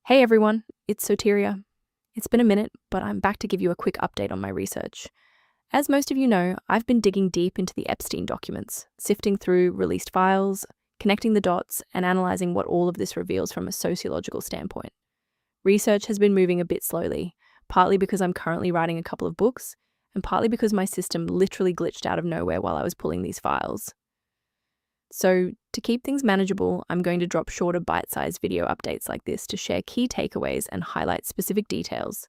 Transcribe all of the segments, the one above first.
Hey everyone, it's Soteria. It's been a minute, but I'm back to give you a quick update on my research. As most of you know, I've been digging deep into the Epstein documents, sifting through released files, connecting the dots, and analyzing what all of this reveals from a sociological standpoint. Research has been moving a bit slowly, partly because I'm currently writing a couple of books, and partly because my system literally glitched out of nowhere while I was pulling these files. So, to keep things manageable, I'm going to drop shorter bite-sized video updates like this to share key takeaways and highlight specific details.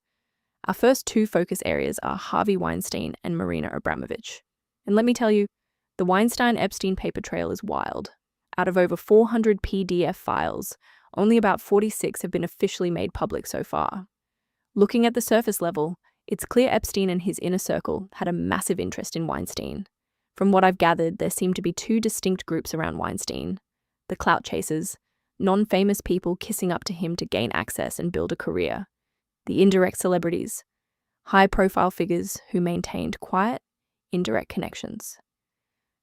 Our first two focus areas are Harvey Weinstein and Marina Abramovich. And let me tell you, the Weinstein-Epstein paper trail is wild. Out of over 400 PDF files, only about 46 have been officially made public so far. Looking at the surface level, it's clear Epstein and his inner circle had a massive interest in Weinstein. From what I've gathered, there seem to be two distinct groups around Weinstein: the clout chasers, non-famous people kissing up to him to gain access and build a career; the indirect celebrities, high-profile figures who maintained quiet, indirect connections.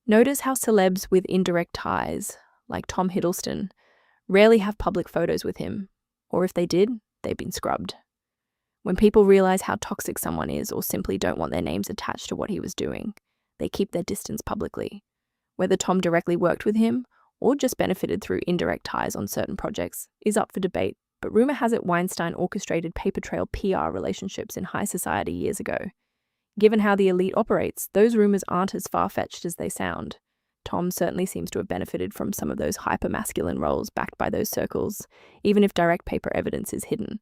Notice how celebs with indirect ties, like Tom Hiddleston, rarely have public photos with him, or if they did, they've been scrubbed. When people realize how toxic someone is or simply don't want their names attached to what he was doing, they keep their distance publicly. Whether Tom directly worked with him or just benefited through indirect ties on certain projects is up for debate, but rumor has it Weinstein orchestrated paper trail PR relationships in high society years ago. Given how the elite operates, those rumors aren't as far-fetched as they sound. Tom certainly seems to have benefited from some of those hyper-masculine roles backed by those circles, even if direct paper evidence is hidden.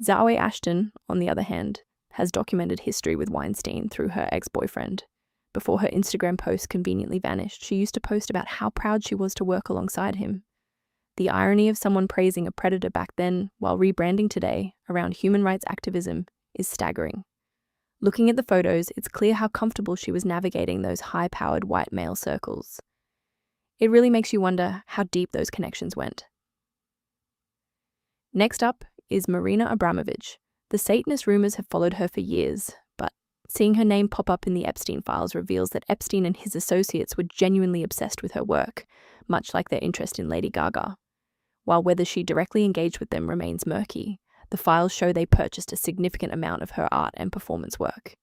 Zawe Ashton, on the other hand, has documented history with Weinstein through her ex-boyfriend. Before her Instagram post conveniently vanished, she used to post about how proud she was to work alongside him. The irony of someone praising a predator back then while rebranding today around human rights activism is staggering. Looking at the photos, it's clear how comfortable she was navigating those high-powered white male circles. It really makes you wonder how deep those connections went. Next up is Marina Abramovich. The Satanist rumors have followed her for years, but seeing her name pop up in the Epstein files reveals that Epstein and his associates were genuinely obsessed with her work, much like their interest in Lady Gaga. While whether she directly engaged with them remains murky, the files show they purchased a significant amount of her art and performance work.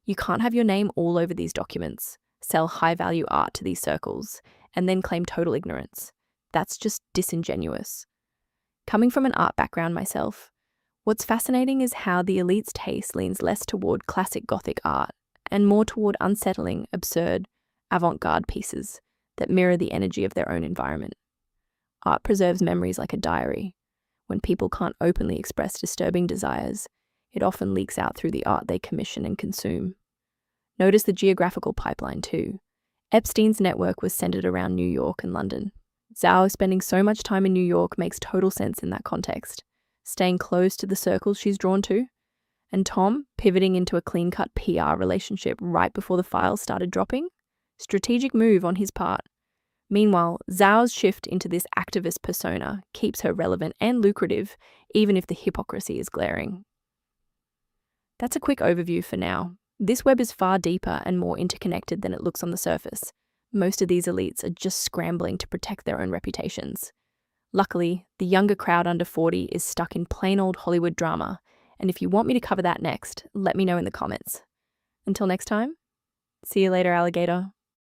You can't have your name all over these documents, sell high-value art to these circles, and then claim total ignorance. That's just disingenuous. Coming from an art background myself, what's fascinating is how the elite's taste leans less toward classic Gothic art and more toward unsettling, absurd, avant-garde pieces that mirror the energy of their own environment. Art preserves memories like a diary. When people can't openly express disturbing desires, it often leaks out through the art they commission and consume. Notice the geographical pipeline too. Epstein's network was centered around New York and London. Zhao spending so much time in New York makes total sense in that context, staying close to the circles she's drawn to, and Tom pivoting into a clean-cut PR relationship right before the files started dropping. Strategic move on his part. Meanwhile, Zhao's shift into this activist persona keeps her relevant and lucrative, even if the hypocrisy is glaring. That's a quick overview for now. This web is far deeper and more interconnected than it looks on the surface. Most of these elites are just scrambling to protect their own reputations. Luckily, the younger crowd under 40 is stuck in plain old Hollywood drama, and if you want me to cover that next, let me know in the comments. Until next time, see you later, alligator.